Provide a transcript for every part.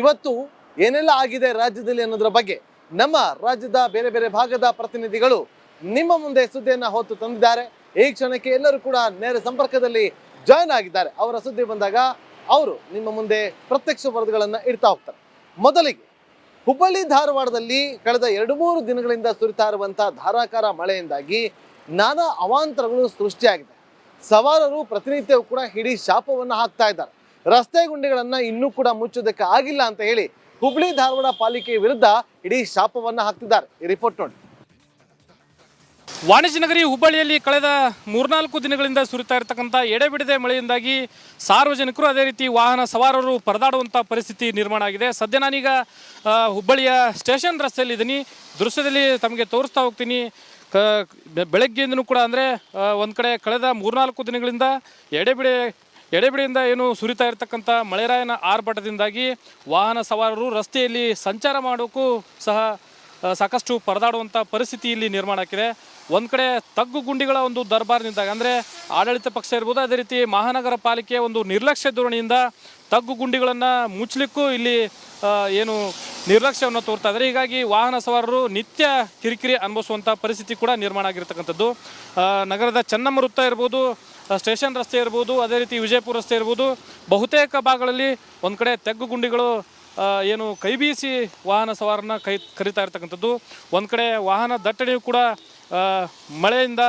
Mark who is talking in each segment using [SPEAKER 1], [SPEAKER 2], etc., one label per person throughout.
[SPEAKER 1] ಇವತ್ತು ಏನೆಲ್ಲ ಆಗಿದೆ ರಾಜ್ಯದಲ್ಲಿ ಅನ್ನೋದ್ರ ಬಗ್ಗೆ ನಮ್ಮ ರಾಜ್ಯದ ಬೇರೆ ಬೇರೆ ಭಾಗದ ಪ್ರತಿನಿಧಿಗಳು ನಿಮ್ಮ ಮುಂದೆ ಸುದ್ದಿಯನ್ನ ಹೊತ್ತು ತಂದಿದ್ದಾರೆ. ಈ ಕ್ಷಣಕ್ಕೆ ಎಲ್ಲರೂ ಕೂಡ ನೇರ ಸಂಪರ್ಕದಲ್ಲಿ ಜಾಯ್ನ್ ಆಗಿದ್ದಾರೆ. ಅವರ ಸುದ್ದಿ ಬಂದಾಗ ಅವರು ನಿಮ್ಮ ಮುಂದೆ ಪ್ರತ್ಯಕ್ಷ ವರದಿಗಳನ್ನ ಇಡ್ತಾ ಹೋಗ್ತಾರೆ. ಮೊದಲಿಗೆ ಹುಬ್ಬಳ್ಳಿ ಧಾರವಾಡದಲ್ಲಿ ಕಳೆದ 2-3 ದಿನಗಳಿಂದ ಸುರಿತಾ ಇರುವಂತಹ ಧಾರಾಕಾರ ಮಳೆಯಿಂದಾಗಿ ನಾನಾ ಅವಾಂತರಗಳು ಸೃಷ್ಟಿಯಾಗಿದೆ. ಸವಾರರು ಪ್ರತಿನಿತ್ಯವೂ ಕೂಡ ಹಿಡಿ ಶಾಪವನ್ನ ಹಾಕ್ತಾ ಇದ್ದಾರೆ. ರಸ್ತೆ ಗುಂಡಿಗಳನ್ನ ಇನ್ನೂ ಕೂಡ ಮುಚ್ಚೋದಕ್ಕೆ ಆಗಿಲ್ಲ ಅಂತ ಹೇಳಿ ಹುಬ್ಬಳ್ಳಿ ಧಾರವಾಡ ಪಾಲಿಕೆ ವಿರುದ್ಧ ಇಡೀ ಶಾಪವನ್ನ ಹಾಕ್ತಿದ್ದಾರೆ. ಈ ರಿಪೋರ್ಟ್ ನೋಡಿ.
[SPEAKER 2] ವಾಣಿಜ್ಯ ನಗರಿ ಹುಬ್ಬಳ್ಳಿಯಲ್ಲಿ ಕಳೆದ 3-4 ದಿನಗಳಿಂದ ಸುರಿತಾ ಇರತಕ್ಕಂಥ ಎಡೆಬಿಡದೆ ಮಳೆಯಿಂದಾಗಿ ಸಾರ್ವಜನಿಕರು ಅದೇ ರೀತಿ ವಾಹನ ಸವಾರರು ಪರದಾಡುವಂಥ ಪರಿಸ್ಥಿತಿ ನಿರ್ಮಾಣ ಆಗಿದೆ. ಸದ್ಯ ನಾನೀಗ ಹುಬ್ಬಳ್ಳಿಯ ಸ್ಟೇಷನ್ ರಸ್ತೆಯಲ್ಲಿದ್ದೀನಿ. ದೃಶ್ಯದಲ್ಲಿ ತಮಗೆ ತೋರಿಸ್ತಾ ಹೋಗ್ತೀನಿ. ಬೆಳಗ್ಗೆಯಿಂದನೂ ಕೂಡ ಅಂದರೆ ಒಂದು ಕಡೆ ಕಳೆದ 3-4 ದಿನಗಳಿಂದ ಎಡೆಬಿಡೆಯಿಂದ ಏನು ಸುರಿತಾ ಇರತಕ್ಕಂಥ ಮಳೆರಾಯನ ಆರ್ಭಟದಿಂದಾಗಿ ವಾಹನ ಸವಾರರು ರಸ್ತೆಯಲ್ಲಿ ಸಂಚಾರ ಮಾಡೋಕ್ಕೂ ಸಹ ಸಾಕಷ್ಟು ಪರದಾಡುವಂಥ ಪರಿಸ್ಥಿತಿ ಇಲ್ಲಿ ನಿರ್ಮಾಣ ಆಗಿದೆ. ಒಂದು ಕಡೆ ತಗ್ಗು ಗುಂಡಿಗಳ ಒಂದು ದರ್ಬಾರ್ನಿಂದಾಗ ಅಂದರೆ ಆಡಳಿತ ಪಕ್ಷ ಇರ್ಬೋದು, ಅದೇ ರೀತಿ ಮಹಾನಗರ ಪಾಲಿಕೆಯ ಒಂದು ನಿರ್ಲಕ್ಷ್ಯ ಧೋರಣೆಯಿಂದ ತಗ್ಗು ಗುಂಡಿಗಳನ್ನು ಮುಚ್ಚಲಿಕ್ಕೂ ಇಲ್ಲಿ ಏನು ನಿರ್ಲಕ್ಷ್ಯವನ್ನು ತೋರ್ತಾ ಇದ್ದಾರೆ. ಹೀಗಾಗಿ ವಾಹನ ಸವಾರರು ನಿತ್ಯ ಕಿರಿಕಿರಿ ಅನುಭವಿಸುವಂಥ ಪರಿಸ್ಥಿತಿ ಕೂಡ ನಿರ್ಮಾಣ ಆಗಿರ್ತಕ್ಕಂಥದ್ದು. ನಗರದ ಚೆನ್ನಮ್ಮ ವೃತ್ತ ಇರ್ಬೋದು, ಸ್ಟೇಷನ್ ರಸ್ತೆ ಇರ್ಬೋದು, ಅದೇ ರೀತಿ ವಿಜಯಪುರ ರಸ್ತೆ ಇರ್ಬೋದು, ಬಹುತೇಕ ಭಾಗಗಳಲ್ಲಿ ಒಂದು ಕಡೆ ತಗ್ಗು ಗುಂಡಿಗಳು ಏನು ಕೈ ಬೀಸಿ ವಾಹನ ಸವಾರನ್ನ ಕರೀತಾ ಇರ್ತಕ್ಕಂಥದ್ದು. ಒಂದು ಕಡೆ ವಾಹನ ದಟ್ಟಣೆಯು ಕೂಡ ಮಳೆಯಿಂದ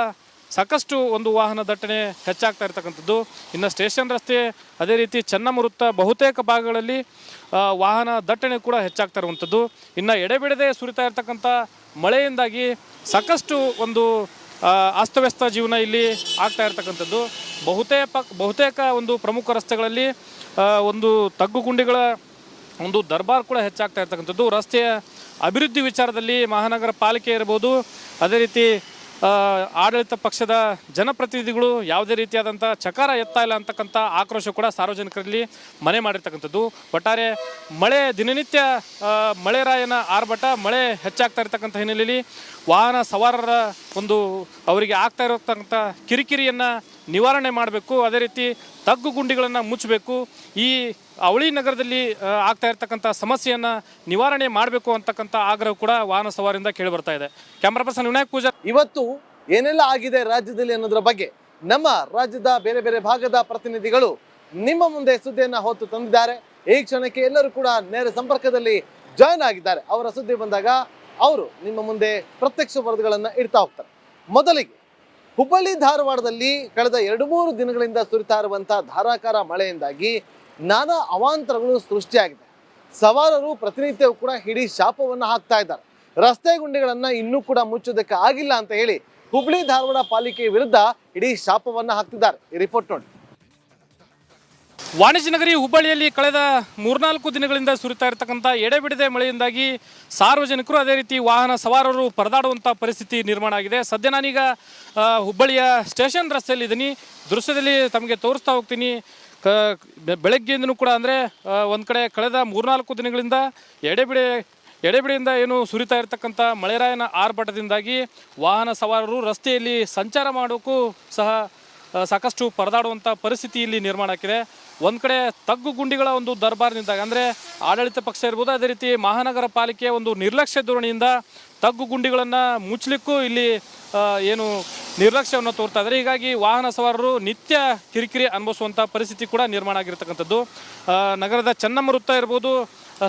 [SPEAKER 2] ಸಾಕಷ್ಟು ಒಂದು ವಾಹನ ದಟ್ಟಣೆ ಹೆಚ್ಚಾಗ್ತಾ ಇರ್ತಕ್ಕಂಥದ್ದು. ಇನ್ನು ಸ್ಟೇಷನ್ ರಸ್ತೆ ಅದೇ ರೀತಿ ಚೆನ್ನಮ್ಮ ವೃತ್ತ ಬಹುತೇಕ ಭಾಗಗಳಲ್ಲಿ ವಾಹನ ದಟ್ಟಣೆ ಕೂಡ ಹೆಚ್ಚಾಗ್ತಾ ಇರುವಂಥದ್ದು. ಇನ್ನು ಎಡೆಬಿಡದೆ ಸುರಿತಾ ಇರ್ತಕ್ಕಂಥ ಮಳೆಯಿಂದಾಗಿ ಸಾಕಷ್ಟು ಒಂದು ಅಸ್ತವ್ಯಸ್ತ ಜೀವನ ಇಲ್ಲಿ ಆಗ್ತಾ ಇರ್ತಕ್ಕಂಥದ್ದು. ಬಹುತೇಕ ಒಂದು ಪ್ರಮುಖ ರಸ್ತೆಗಳಲ್ಲಿ ಒಂದು ತಗ್ಗು ಗುಂಡಿಗಳ ಒಂದು ದರ್ಬಾರ್ ಕೂಡ ಹೆಚ್ಚಾಗ್ತಾ ಇರ್ತಕ್ಕಂಥದ್ದು. ರಸ್ತೆಯ ಅಭಿವೃದ್ಧಿ ವಿಚಾರದಲ್ಲಿ ಮಹಾನಗರ ಪಾಲಿಕೆ ಇರ್ಬೋದು, ಅದೇ ರೀತಿ ಆಡಳಿತ ಪಕ್ಷದ ಜನಪ್ರತಿನಿಧಿಗಳು ಯಾವುದೇ ರೀತಿಯಾದಂಥ ಚಕಾರ ಎತ್ತಾ ಇಲ್ಲ ಅಂತಕ್ಕಂಥ ಆಕ್ರೋಶ ಕೂಡ ಸಾರ್ವಜನಿಕರಲ್ಲಿ ಮನೆ ಮಾಡಿರ್ತಕ್ಕಂಥದ್ದು. ಒಟ್ಟಾರೆ ಮಳೆ ದಿನನಿತ್ಯ ಮಳೆರಾಯನ ಆರ್ಭಟ ಮಳೆ ಹೆಚ್ಚಾಗ್ತಾ ಇರ್ತಕ್ಕಂಥ ಹಿನ್ನೆಲೆಯಲ್ಲಿ ವಾಹನ ಸವಾರರ ಒಂದು ಅವರಿಗೆ ಆಗ್ತಾ ಇರತಕ್ಕಂಥ ಕಿರಿಕಿರಿಯನ್ನು ನಿವಾರಣೆ ಮಾಡಬೇಕು, ಅದೇ ರೀತಿ ತಗ್ಗು ಗುಂಡಿಗಳನ್ನು ಮುಚ್ಚಬೇಕು, ಈ ಅವಳಿ ನಗರದಲ್ಲಿ ಆಗ್ತಾ ಇರ್ತಕ್ಕಂಥ ಸಮಸ್ಯೆಯನ್ನು ನಿವಾರಣೆ ಮಾಡಬೇಕು ಅಂತಕ್ಕಂಥ ಆಗ್ರಹ ಕೂಡ ವಾಹನ ಸವಾರಿಂದ ಕೇಳಿ ಬರ್ತಾ ಇದೆ. Camera person Vinayak Pujar.
[SPEAKER 1] ಇವತ್ತು ಏನೆಲ್ಲ ಆಗಿದೆ ರಾಜ್ಯದಲ್ಲಿ ಅನ್ನೋದ್ರ ಬಗ್ಗೆ ನಮ್ಮ ರಾಜ್ಯದ ಬೇರೆ ಬೇರೆ ಭಾಗದ ಪ್ರತಿನಿಧಿಗಳು ನಿಮ್ಮ ಮುಂದೆ ಸುದ್ದಿಯನ್ನ ಹೊತ್ತು ತಂದಿದ್ದಾರೆ. ಈ ಕ್ಷಣಕ್ಕೆ ಎಲ್ಲರೂ ಕೂಡ ನೇರ ಸಂಪರ್ಕದಲ್ಲಿ ಜಾಯ್ನ್ ಆಗಿದ್ದಾರೆ. ಅವರ ಸುದ್ದಿ ಬಂದಾಗ ಅವರು ನಿಮ್ಮ ಮುಂದೆ ಪ್ರತ್ಯಕ್ಷ ವರದಿಗಳನ್ನ ಇಡ್ತಾ ಹೋಗ್ತಾರೆ. ಮೊದಲಿಗೆ ಹುಬ್ಬಳ್ಳಿ ಧಾರವಾಡದಲ್ಲಿ ಕಳೆದ 2-3 ದಿನಗಳಿಂದ ಸುರಿತಾ ಇರುವಂತಹ ಧಾರಾಕಾರ ಮಳೆಯಿಂದಾಗಿ ನಾನಾ ಅವಾಂತರಗಳು ಸೃಷ್ಟಿಯಾಗಿದೆ. ಸವಾರರು ಪ್ರತಿನಿತ್ಯವೂ ಕೂಡ ಹಿಡಿ ಶಾಪವನ್ನ ಹಾಕ್ತಾ ಇದ್ದಾರೆ. ರಸ್ತೆ ಗುಂಡಿಗಳನ್ನ ಇನ್ನೂ ಕೂಡ ಮುಚ್ಚೋದಕ್ಕೆ ಆಗಿಲ್ಲ ಅಂತ ಹೇಳಿ ಹುಬ್ಬಳ್ಳಿ ಧಾರವಾಡ ಪಾಲಿಕೆ ವಿರುದ್ಧ ಇಡೀ ಶಾಪವನ್ನ ಹಾಕ್ತಿದ್ದಾರೆ. ಈ ರಿಪೋರ್ಟ್ ನೋಡಿ.
[SPEAKER 2] ವಾಣಿಜ್ಯ ನಗರಿ ಹುಬ್ಬಳ್ಳಿಯಲ್ಲಿ ಕಳೆದ 3-4 ದಿನಗಳಿಂದ ಸುರಿತಾ ಇರತಕ್ಕಂಥ ಎಡೆಬಿಡದೆ ಮಳೆಯಿಂದಾಗಿ ಸಾರ್ವಜನಿಕರು ಅದೇ ರೀತಿ ವಾಹನ ಸವಾರರು ಪರದಾಡುವಂಥ ಪರಿಸ್ಥಿತಿ ನಿರ್ಮಾಣ ಆಗಿದೆ. ಸದ್ಯ ನಾನೀಗ ಹುಬ್ಬಳ್ಳಿಯ ಸ್ಟೇಷನ್ ರಸ್ತೆಯಲ್ಲಿದ್ದೀನಿ. ದೃಶ್ಯದಲ್ಲಿ ತಮಗೆ ತೋರಿಸ್ತಾ ಹೋಗ್ತೀನಿ. ಬೆಳಗ್ಗೆಯಿಂದನೂ ಕೂಡ ಅಂದರೆ ಒಂದು ಕಡೆ ಕಳೆದ 3-4 ದಿನಗಳಿಂದ ಎಡೆಬಿಡೆಯಿಂದ ಏನು ಸುರಿತಾ ಇರತಕ್ಕಂಥ ಮಳೆರಾಯನ ಆರ್ಭಟದಿಂದಾಗಿ ವಾಹನ ಸವಾರರು ರಸ್ತೆಯಲ್ಲಿ ಸಂಚಾರ ಮಾಡೋಕ್ಕೂ ಸಹ ಸಾಕಷ್ಟು ಪರದಾಡುವಂಥ ಪರಿಸ್ಥಿತಿ ಇಲ್ಲಿ ನಿರ್ಮಾಣ ಆಗಿದೆ. ಒಂದು ಕಡೆ ತಗ್ಗು ಗುಂಡಿಗಳ ಒಂದು ದರ್ಬಾರ್ನಿಂದಾಗ ಅಂದರೆ ಆಡಳಿತ ಪಕ್ಷ ಇರ್ಬೋದು, ಅದೇ ರೀತಿ ಮಹಾನಗರ ಪಾಲಿಕೆಯ ಒಂದು ನಿರ್ಲಕ್ಷ್ಯ ಧೋರಣೆಯಿಂದ ತಗ್ಗು ಗುಂಡಿಗಳನ್ನು ಮುಚ್ಚಲಿಕ್ಕೂ ಇಲ್ಲಿ ಏನು ನಿರ್ಲಕ್ಷ್ಯವನ್ನು ತೋರ್ತಾ ಇದ್ದಾರೆ. ಹೀಗಾಗಿ ವಾಹನ ಸವಾರರು ನಿತ್ಯ ಕಿರಿಕಿರಿ ಅನುಭವಿಸುವಂಥ ಪರಿಸ್ಥಿತಿ ಕೂಡ ನಿರ್ಮಾಣ ಆಗಿರ್ತಕ್ಕಂಥದ್ದು. ನಗರದ ಚೆನ್ನಮ್ಮ ವೃತ್ತ ಇರ್ಬೋದು,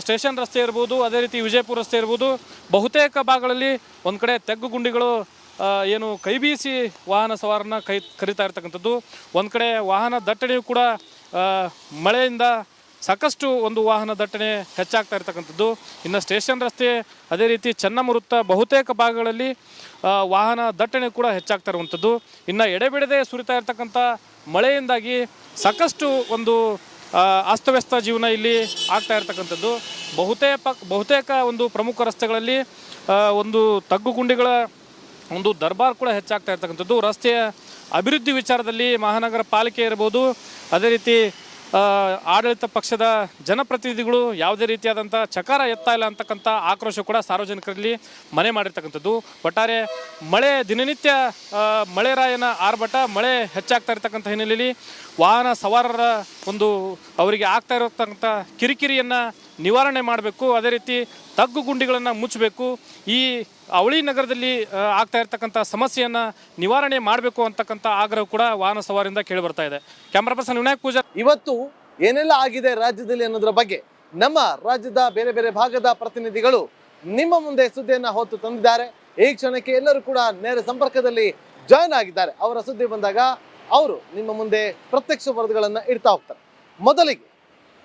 [SPEAKER 2] ಸ್ಟೇಷನ್ ರಸ್ತೆ ಇರ್ಬೋದು, ಅದೇ ರೀತಿ ವಿಜಯಪುರ ರಸ್ತೆ ಇರ್ಬೋದು, ಬಹುತೇಕ ಭಾಗಗಳಲ್ಲಿ ಒಂದು ಕಡೆ ತಗ್ಗು ಗುಂಡಿಗಳು ಏನು ಕೈ ಬೀಸಿ ವಾಹನ ಸವಾರನ್ನ ಕರೀತಾ ಇರ್ತಕ್ಕಂಥದ್ದು. ಒಂದು ಕಡೆ ವಾಹನ ದಟ್ಟಣೆಯು ಕೂಡ ಮಳೆಯಿಂದ ಸಾಕಷ್ಟು ಒಂದು ವಾಹನ ದಟ್ಟಣೆ ಹೆಚ್ಚಾಗ್ತಾ ಇರ್ತಕ್ಕಂಥದ್ದು. ಇನ್ನು ಸ್ಟೇಷನ್ ರಸ್ತೆ ಅದೇ ರೀತಿ ಚೆನ್ನಮ್ಮ ವೃತ್ತ ಬಹುತೇಕ ಭಾಗಗಳಲ್ಲಿ ವಾಹನ ದಟ್ಟಣೆ ಕೂಡ ಹೆಚ್ಚಾಗ್ತಾ ಇರುವಂಥದ್ದು. ಇನ್ನು ಎಡೆಬಿಡದೆ ಸುರಿತಾ ಇರ್ತಕ್ಕಂಥ ಮಳೆಯಿಂದಾಗಿ ಸಾಕಷ್ಟು ಒಂದು ಅಸ್ತವ್ಯಸ್ತ ಜೀವನ ಇಲ್ಲಿ ಆಗ್ತಾ ಇರ್ತಕ್ಕಂಥದ್ದು. ಬಹುತೇಕ ಒಂದು ಪ್ರಮುಖ ರಸ್ತೆಗಳಲ್ಲಿ ಒಂದು ತಗ್ಗು ಗುಂಡಿಗಳ ಒಂದು ದರ್ಬಾರ್ ಕೂಡ ಹೆಚ್ಚಾಗ್ತಾ ಇರ್ತಕ್ಕಂಥದ್ದು. ರಸ್ತೆಯ ಅಭಿವೃದ್ಧಿ ವಿಚಾರದಲ್ಲಿ ಮಹಾನಗರ ಪಾಲಿಕೆ ಇರ್ಬೋದು, ಅದೇ ರೀತಿ ಆಡಳಿತ ಪಕ್ಷದ ಜನಪ್ರತಿನಿಧಿಗಳು ಯಾವುದೇ ರೀತಿಯಾದಂಥ ಚಕಾರ ಎತ್ತಾ ಇಲ್ಲ ಅಂತಕ್ಕಂಥ ಆಕ್ರೋಶ ಕೂಡ ಸಾರ್ವಜನಿಕರಲ್ಲಿ ಮನೆ ಮಾಡಿರ್ತಕ್ಕಂಥದ್ದು. ಒಟ್ಟಾರೆ ಮಳೆ ದಿನನಿತ್ಯ ಮಳೆರಾಯನ ಆರ್ಭಟ ಮಳೆ ಹೆಚ್ಚಾಗ್ತಾ ಇರ್ತಕ್ಕಂಥ ಹಿನ್ನೆಲೆಯಲ್ಲಿ ವಾಹನ ಸವಾರರ ಒಂದು ಅವರಿಗೆ ಆಗ್ತಾ ಇರತಕ್ಕಂಥ ಕಿರಿಕಿರಿಯನ್ನು ನಿವಾರಣೆ ಮಾಡಬೇಕು, ಅದೇ ರೀತಿ ತಗ್ಗು ಗುಂಡಿಗಳನ್ನು ಮುಚ್ಚಬೇಕು, ಈ ಅವಳಿ ನಗರದಲ್ಲಿ ಆಗ್ತಾ ಇರ್ತಕ್ಕಂಥ ಸಮಸ್ಯೆಯನ್ನು ನಿವಾರಣೆ ಮಾಡಬೇಕು ಅಂತಕ್ಕಂಥ ಆಗ್ರಹ ಕೂಡ ವಾಹನ ಸವಾರರಿಂದ ಕೇಳಿ ಬರ್ತಾ ಇದೆ. Camera person Vinayak Pujar.
[SPEAKER 1] ಇವತ್ತು ಏನೆಲ್ಲ ಆಗಿದೆ ರಾಜ್ಯದಲ್ಲಿ ಅನ್ನೋದ್ರ ಬಗ್ಗೆ ನಮ್ಮ ರಾಜ್ಯದ ಬೇರೆ ಬೇರೆ ಭಾಗದ ಪ್ರತಿನಿಧಿಗಳು ನಿಮ್ಮ ಮುಂದೆ ಸುದ್ದಿಯನ್ನ ಹೊತ್ತು ತಂದಿದ್ದಾರೆ. ಈ ಕ್ಷಣಕ್ಕೆ ಎಲ್ಲರೂ ಕೂಡ ನೇರ ಸಂಪರ್ಕದಲ್ಲಿ ಜಾಯ್ನ್ ಆಗಿದ್ದಾರೆ. ಅವರ ಸುದ್ದಿ ಬಂದಾಗ ಅವರು ನಿಮ್ಮ ಮುಂದೆ ಪ್ರತ್ಯಕ್ಷ ವರದಿಗಳನ್ನ ಇಡ್ತಾ ಹೋಗ್ತಾರೆ. ಮೊದಲಿಗೆ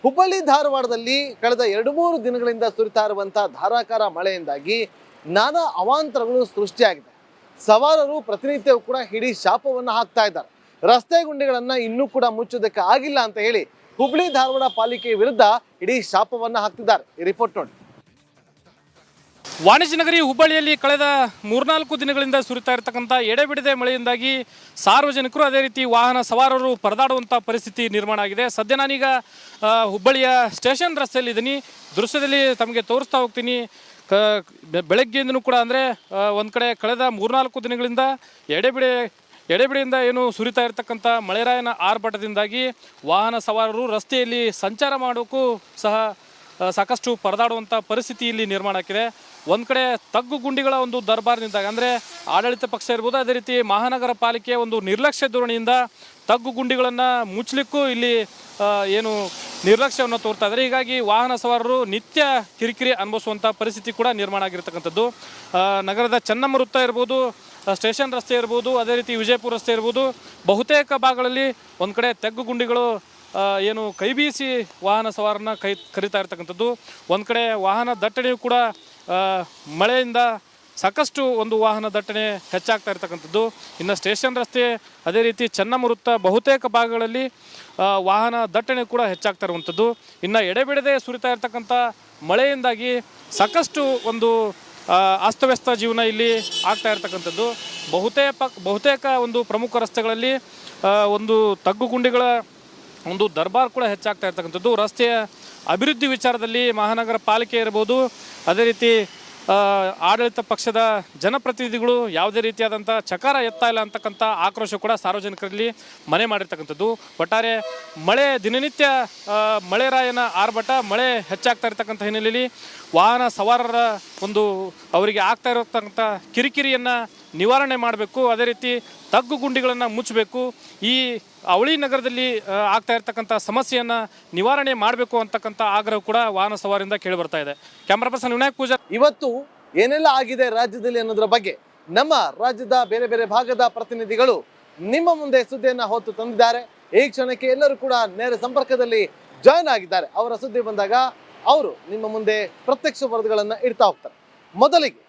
[SPEAKER 1] ಹುಬ್ಬಳ್ಳಿ ಧಾರವಾಡದಲ್ಲಿ ಕಳೆದ 2-3 ದಿನಗಳಿಂದ ಸುರಿತಾ ಇರುವಂತಹ ಧಾರಾಕಾರ ಮಳೆಯಿಂದಾಗಿ ನಾನಾ ಅವಾಂತರಗಳು ಸೃಷ್ಟಿಯಾಗಿದೆ. ಸವಾರರು ಪ್ರತಿನಿತ್ಯವೂ ಕೂಡ ಹಿಡಿ ಶಾಪವನ್ನ ಹಾಕ್ತಾ ಇದ್ದಾರೆ. ರಸ್ತೆ ಗುಂಡಿಗಳನ್ನ ಇನ್ನೂ ಕೂಡ ಮುಚ್ಚೋದಕ್ಕೆ ಆಗಿಲ್ಲ ಅಂತ ಹೇಳಿ ಹುಬ್ಬಳ್ಳಿ ಧಾರವಾಡ ಪಾಲಿಕೆ ವಿರುದ್ಧ ಇಡೀ ಶಾಪವನ್ನ ಹಾಕ್ತಿದ್ದಾರೆ. ಈ ರಿಪೋರ್ಟ್ ನೋಡಿ.
[SPEAKER 2] ವಾಣಿಜ್ಯ ನಗರಿ ಹುಬ್ಬಳ್ಳಿಯಲ್ಲಿ ಕಳೆದ 3-4 ದಿನಗಳಿಂದ ಸುರಿತಾ ಇರತಕ್ಕಂಥ ಎಡೆಬಿಡದೆ ಮಳೆಯಿಂದಾಗಿ ಸಾರ್ವಜನಿಕರು ಅದೇ ರೀತಿ ವಾಹನ ಸವಾರರು ಪರದಾಡುವಂಥ ಪರಿಸ್ಥಿತಿ ನಿರ್ಮಾಣ ಆಗಿದೆ. ಸದ್ಯ ನಾನೀಗ ಹುಬ್ಬಳ್ಳಿಯ ಸ್ಟೇಷನ್ ರಸ್ತೆಯಲ್ಲಿ ಇದ್ದೀನಿ. ದೃಶ್ಯದಲ್ಲಿ ತಮಗೆ ತೋರಿಸ್ತಾ ಹೋಗ್ತೀನಿ. ಬೆಳಗ್ಗೆಯಿಂದನೂ ಕೂಡ ಅಂದರೆ ಒಂದು ಕಡೆ ಕಳೆದ 3-4 ದಿನಗಳಿಂದ ಎಡೆಬಿಡೆಯಿಂದ ಏನು ಸುರಿತಾ ಇರತಕ್ಕಂಥ ಮಳೆರಾಯನ ಆರ್ಭಟದಿಂದಾಗಿ ವಾಹನ ಸವಾರರು ರಸ್ತೆಯಲ್ಲಿ ಸಂಚಾರ ಮಾಡೋಕ್ಕೂ ಸಹ ಸಾಕಷ್ಟು ಪರದಾಡುವಂಥ ಪರಿಸ್ಥಿತಿ ಇಲ್ಲಿ ನಿರ್ಮಾಣ ಆಗಿದೆ. ಒಂದು ಕಡೆ ತಗ್ಗು ಗುಂಡಿಗಳ ಒಂದು ದರ್ಬಾರ್ನಿಂದಾಗ ಅಂದರೆ ಆಡಳಿತ ಪಕ್ಷ ಇರ್ಬೋದು, ಅದೇ ರೀತಿ ಮಹಾನಗರ ಪಾಲಿಕೆಯ ಒಂದು ನಿರ್ಲಕ್ಷ್ಯ ಧೋರಣೆಯಿಂದ ತಗ್ಗು ಗುಂಡಿಗಳನ್ನು ಮುಚ್ಚಲಿಕ್ಕೂ ಇಲ್ಲಿ ಏನು ನಿರ್ಲಕ್ಷ್ಯವನ್ನು ತೋರ್ತಾ ಇದ್ದಾರೆ. ಹೀಗಾಗಿ ವಾಹನ ಸವಾರರು ನಿತ್ಯ ಕಿರಿಕಿರಿ ಅನುಭವಿಸುವಂಥ ಪರಿಸ್ಥಿತಿ ಕೂಡ ನಿರ್ಮಾಣ ಆಗಿರ್ತಕ್ಕಂಥದ್ದು. ನಗರದ ಚೆನ್ನಮ್ಮ ವೃತ್ತ ಇರ್ಬೋದು, ಸ್ಟೇಷನ್ ರಸ್ತೆ ಇರ್ಬೋದು, ಅದೇ ರೀತಿ ವಿಜಯಪುರ ರಸ್ತೆ ಇರ್ಬೋದು, ಬಹುತೇಕ ಭಾಗಗಳಲ್ಲಿ ಒಂದು ಕಡೆ ತಗ್ಗು ಗುಂಡಿಗಳು ಏನು ಕೈ ಬೀಸಿ ವಾಹನ ಸವಾರನ್ನ ಕರೀತಾ ಇರ್ತಕ್ಕಂಥದ್ದು. ಒಂದು ಕಡೆ ವಾಹನ ದಟ್ಟಣೆಯು ಕೂಡ ಮಳೆಯಿಂದ ಸಾಕಷ್ಟು ಒಂದು ವಾಹನ ದಟ್ಟಣೆ ಹೆಚ್ಚಾಗ್ತಾ ಇರ್ತಕ್ಕಂಥದ್ದು. ಇನ್ನು ಸ್ಟೇಷನ್ ರಸ್ತೆ ಅದೇ ರೀತಿ ಚೆನ್ನಮ್ಮ ವೃತ್ತ ಬಹುತೇಕ ಭಾಗಗಳಲ್ಲಿ ವಾಹನ ದಟ್ಟಣೆ ಕೂಡ ಹೆಚ್ಚಾಗ್ತಾ ಇರುವಂಥದ್ದು. ಇನ್ನು ಎಡೆಬಿಡದೆ ಸುರಿತಾ ಇರ್ತಕ್ಕಂಥ ಮಳೆಯಿಂದಾಗಿ ಸಾಕಷ್ಟು ಒಂದು ಅಸ್ತವ್ಯಸ್ತ ಜೀವನ ಇಲ್ಲಿ ಆಗ್ತಾ ಇರ್ತಕ್ಕಂಥದ್ದು. ಬಹುತೇಕ ಒಂದು ಪ್ರಮುಖ ರಸ್ತೆಗಳಲ್ಲಿ ಒಂದು ತಗ್ಗು ಗುಂಡಿಗಳ ಒಂದು ದರ್ಬಾರ್ ಕೂಡ ಹೆಚ್ಚಾಗ್ತಾ ಇರ್ತಕ್ಕಂಥದ್ದು. ರಸ್ತೆಯ ಅಭಿವೃದ್ಧಿ ವಿಚಾರದಲ್ಲಿ ಮಹಾನಗರ ಪಾಲಿಕೆ ಇರ್ಬೋದು, ಅದೇ ರೀತಿ ಆಡಳಿತ ಪಕ್ಷದ ಜನಪ್ರತಿನಿಧಿಗಳು ಯಾವುದೇ ರೀತಿಯಾದಂಥ ಚಕಾರ ಎತ್ತಾ ಇಲ್ಲ ಅಂತಕ್ಕಂಥ ಆಕ್ರೋಶ ಕೂಡ ಸಾರ್ವಜನಿಕರಲ್ಲಿ ಮನೆ ಮಾಡಿರ್ತಕ್ಕಂಥದ್ದು. ಒಟ್ಟಾರೆ ಮಳೆ ದಿನನಿತ್ಯ ಮಳೆರಾಯನ ಆರ್ಭಟ, ಮಳೆ ಹೆಚ್ಚಾಗ್ತಾ ಇರ್ತಕ್ಕಂಥ ಹಿನ್ನೆಲೆಯಲ್ಲಿ ವಾಹನ ಸವಾರರ ಒಂದು ಅವರಿಗೆ ಆಗ್ತಾ ಇರತಕ್ಕಂಥ ಕಿರಿಕಿರಿಯನ್ನು ನಿವಾರಣೆ ಮಾಡಬೇಕು, ಅದೇ ರೀತಿ ತಗ್ಗು ಗುಂಡಿಗಳನ್ನು ಮುಚ್ಚಬೇಕು, ಈ ಅವಳಿ ನಗರದಲ್ಲಿ ಆಗ್ತಾ ಇರ್ತಕ್ಕಂಥ ಸಮಸ್ಯೆಯನ್ನು ನಿವಾರಣೆ ಮಾಡಬೇಕು ಅಂತಕ್ಕಂಥ ಆಗ್ರಹ ಕೂಡ ವಾಹನ ಸವಾರರಿಂದ ಕೇಳಿ ಬರ್ತಾ ಇದೆ. Camera person Vinayak Pujar.
[SPEAKER 1] ಇವತ್ತು ಏನೆಲ್ಲ ಆಗಿದೆ ರಾಜ್ಯದಲ್ಲಿ ಅನ್ನೋದ್ರ ಬಗ್ಗೆ ನಮ್ಮ ರಾಜ್ಯದ ಬೇರೆ ಬೇರೆ ಭಾಗದ ಪ್ರತಿನಿಧಿಗಳು ನಿಮ್ಮ ಮುಂದೆ ಸುದ್ದಿಯನ್ನ ಹೊತ್ತು ತಂದಿದ್ದಾರೆ. ಈ ಕ್ಷಣಕ್ಕೆ ಎಲ್ಲರೂ ಕೂಡ ನೇರ ಸಂಪರ್ಕದಲ್ಲಿ ಜಾಯ್ನ್ ಆಗಿದ್ದಾರೆ. ಅವರ ಸುದ್ದಿ ಬಂದಾಗ ಅವರು ನಿಮ್ಮ ಮುಂದೆ ಪ್ರತ್ಯಕ್ಷ ವರದಿಗಳನ್ನ ಇಡ್ತಾ ಹೋಗ್ತಾರೆ. ಮೊದಲಿಗೆ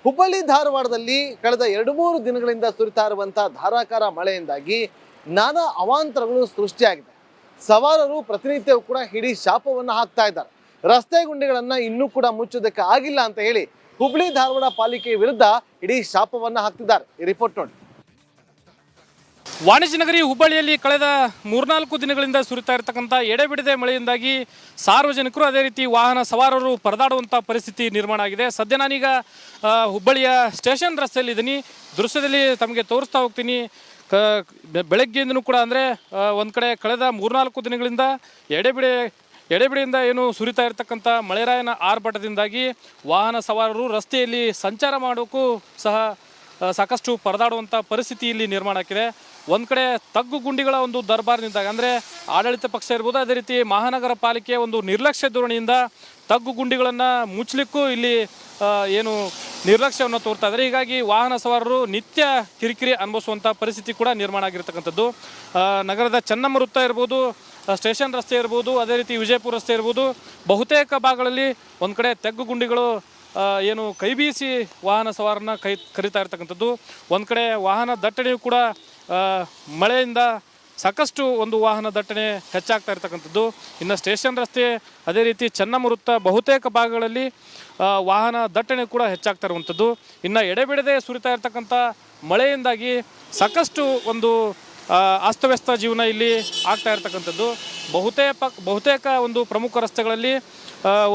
[SPEAKER 1] ಹುಬ್ಬಳ್ಳಿ ಧಾರವಾಡದಲ್ಲಿ ಕಳೆದ 2-3 ದಿನಗಳಿಂದ ಸುರಿತಾ ಇರುವಂತಹ ಧಾರಾಕಾರ ಮಳೆಯಿಂದಾಗಿ ನಾನಾ ಅವಾಂತರಗಳು ಸೃಷ್ಟಿಯಾಗಿದೆ. ಸವಾರರು ಪ್ರತಿನಿತ್ಯವೂ ಕೂಡ ಹಿಡಿ ಶಾಪವನ್ನ ಹಾಕ್ತಾ ಇದ್ದಾರೆ. ರಸ್ತೆ ಗುಂಡಿಗಳನ್ನ ಇನ್ನೂ ಕೂಡ ಮುಚ್ಚೋದಕ್ಕೆ ಆಗಿಲ್ಲ ಅಂತ ಹೇಳಿ ಹುಬ್ಬಳ್ಳಿ ಧಾರವಾಡ ಪಾಲಿಕೆ ವಿರುದ್ಧ ಇಡೀ ಶಾಪವನ್ನ ಹಾಕ್ತಿದ್ದಾರೆ. ಈ ರಿಪೋರ್ಟ್ ನೋಡಿ.
[SPEAKER 2] ವಾಣಿಜ್ಯ ನಗರಿ ಹುಬ್ಬಳ್ಳಿಯಲ್ಲಿ ಕಳೆದ 3-4 ದಿನಗಳಿಂದ ಸುರಿತಾ ಇರತಕ್ಕಂಥ ಎಡೆಬಿಡದೆ ಮಳೆಯಿಂದಾಗಿ ಸಾರ್ವಜನಿಕರು ಅದೇ ರೀತಿ ವಾಹನ ಸವಾರರು ಪರದಾಡುವಂಥ ಪರಿಸ್ಥಿತಿ ನಿರ್ಮಾಣ ಆಗಿದೆ. ಸದ್ಯ ನಾನೀಗ ಹುಬ್ಬಳ್ಳಿಯ ಸ್ಟೇಷನ್ ರಸ್ತೆಯಲ್ಲಿ ಇದ್ದೀನಿ. ದೃಶ್ಯದಲ್ಲಿ ತಮಗೆ ತೋರಿಸ್ತಾ ಹೋಗ್ತೀನಿ. ಬೆಳಗ್ಗೆಯಿಂದನೂ ಕೂಡ ಅಂದರೆ ಒಂದು ಕಡೆ ಕಳೆದ 3-4 ದಿನಗಳಿಂದ ಎಡೆಬಿಡೆಯಿಂದ ಏನು ಸುರಿತಾ ಇರತಕ್ಕಂಥ ಮಳೆರಾಯನ ಆರ್ಭಟದಿಂದಾಗಿ ವಾಹನ ಸವಾರರು ರಸ್ತೆಯಲ್ಲಿ ಸಂಚಾರ ಮಾಡೋಕ್ಕೂ ಸಹ ಸಾಕಷ್ಟು ಪರದಾಡುವಂಥ ಪರಿಸ್ಥಿತಿ ಇಲ್ಲಿ ನಿರ್ಮಾಣ ಆಗಿದೆ. ಒಂದು ಕಡೆ ತಗ್ಗು ಗುಂಡಿಗಳ ಒಂದು ದರ್ಬಾರ್ನಿಂದಾಗ ಅಂದರೆ ಆಡಳಿತ ಪಕ್ಷ ಇರ್ಬೋದು, ಅದೇ ರೀತಿ ಮಹಾನಗರ ಪಾಲಿಕೆಯ ಒಂದು ನಿರ್ಲಕ್ಷ್ಯ ಧೋರಣೆಯಿಂದ ತಗ್ಗು ಗುಂಡಿಗಳನ್ನು ಮುಚ್ಚಲಿಕ್ಕೂ ಇಲ್ಲಿ ಏನು ನಿರ್ಲಕ್ಷ್ಯವನ್ನು ತೋರ್ತಾ ಇದ್ದಾರೆ. ಹೀಗಾಗಿ ವಾಹನ ಸವಾರರು ನಿತ್ಯ ಕಿರಿಕಿರಿ ಅನುಭವಿಸುವಂಥ ಪರಿಸ್ಥಿತಿ ಕೂಡ ನಿರ್ಮಾಣ ಆಗಿರ್ತಕ್ಕಂಥದ್ದು. ನಗರದ ಚೆನ್ನಮ್ಮ ವೃತ್ತ ಇರ್ಬೋದು, ಸ್ಟೇಷನ್ ರಸ್ತೆ ಇರ್ಬೋದು, ಅದೇ ರೀತಿ ವಿಜಯಪುರ ರಸ್ತೆ ಇರ್ಬೋದು, ಬಹುತೇಕ ಭಾಗಗಳಲ್ಲಿ ಒಂದು ಕಡೆ ತಗ್ಗು ಗುಂಡಿಗಳು ಏನು ಕೈ ಬೀಸಿ ವಾಹನ ಸವಾರನ್ನ ಕರೀತಾ ಇರ್ತಕ್ಕಂಥದ್ದು. ಒಂದು ಕಡೆ ವಾಹನ ದಟ್ಟಣೆಯು ಕೂಡ ಮಳೆಯಿಂದ ಸಾಕಷ್ಟು ಒಂದು ವಾಹನ ದಟ್ಟಣೆ ಹೆಚ್ಚಾಗ್ತಾ ಇರ್ತಕ್ಕಂಥದ್ದು. ಇನ್ನು ಸ್ಟೇಷನ್ ರಸ್ತೆ ಅದೇ ರೀತಿ ಚೆನ್ನಮ್ಮ ವೃತ್ತ ಬಹುತೇಕ ಭಾಗಗಳಲ್ಲಿ ವಾಹನ ದಟ್ಟಣೆ ಕೂಡ ಹೆಚ್ಚಾಗ್ತಾ ಇರುವಂಥದ್ದು. ಇನ್ನು ಎಡೆಬಿಡದೆ ಸುರಿತಾ ಇರ್ತಕ್ಕಂಥ ಮಳೆಯಿಂದಾಗಿ ಸಾಕಷ್ಟು ಒಂದು ಅಸ್ತವ್ಯಸ್ತ ಜೀವನ ಇಲ್ಲಿ ಆಗ್ತಾ ಇರ್ತಕ್ಕಂಥದ್ದು. ಬಹುತೇಕ ಒಂದು ಪ್ರಮುಖ ರಸ್ತೆಗಳಲ್ಲಿ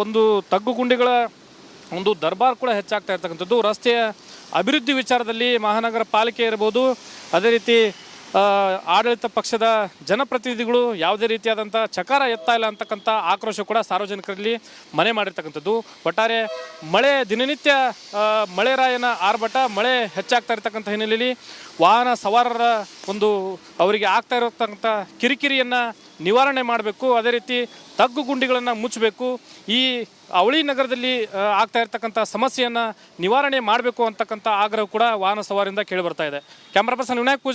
[SPEAKER 2] ಒಂದು ತಗ್ಗು ಗುಂಡಿಗಳ ಒಂದು ದರ್ಬಾರ್ ಕೂಡ ಹೆಚ್ಚಾಗ್ತಾ ಇರ್ತಕ್ಕಂಥದ್ದು. ರಸ್ತೆಯ ಅಭಿವೃದ್ಧಿ ವಿಚಾರದಲ್ಲಿ ಮಹಾನಗರ ಪಾಲಿಕೆ ಇರ್ಬೋದು, ಅದೇ ರೀತಿ ಆಡಳಿತ ಪಕ್ಷದ ಜನಪ್ರತಿನಿಧಿಗಳು ಯಾವುದೇ ರೀತಿಯಾದಂಥ ಚಕಾರ ಎತ್ತಾ ಇಲ್ಲ ಅಂತಕ್ಕಂಥ ಆಕ್ರೋಶ ಕೂಡ ಸಾರ್ವಜನಿಕರಲ್ಲಿ ಮನೆ ಮಾಡಿರ್ತಕ್ಕಂಥದ್ದು. ಒಟ್ಟಾರೆ ಮಳೆ ದಿನನಿತ್ಯ ಮಳೆರಾಯನ ಆರ್ಭಟ, ಮಳೆ ಹೆಚ್ಚಾಗ್ತಾ ಇರ್ತಕ್ಕಂಥ ಹಿನ್ನೆಲೆಯಲ್ಲಿ ವಾಹನ ಸವಾರರ ಒಂದು ಅವರಿಗೆ ಆಗ್ತಾ ಇರತಕ್ಕಂಥ ಕಿರಿಕಿರಿಯನ್ನು ನಿವಾರಣೆ ಮಾಡಬೇಕು, ಅದೇ ರೀತಿ ತಗ್ಗು ಗುಂಡಿಗಳನ್ನು ಮುಚ್ಚಬೇಕು, ಈ ಅವಳಿ ನಗರದಲ್ಲಿ ಆಗ್ತಾ ಇರ್ತಕ್ಕಂಥ ಸಮಸ್ಯೆಯನ್ನು ನಿವಾರಣೆ ಮಾಡಬೇಕು ಅಂತಕ್ಕಂಥ ಆಗ್ರಹ ಕೂಡ ವಾಹನ ಸವಾರಿಂದ ಕೇಳಿ ಬರ್ತಾ ಇದೆ. Camera person Vinayak Poojary.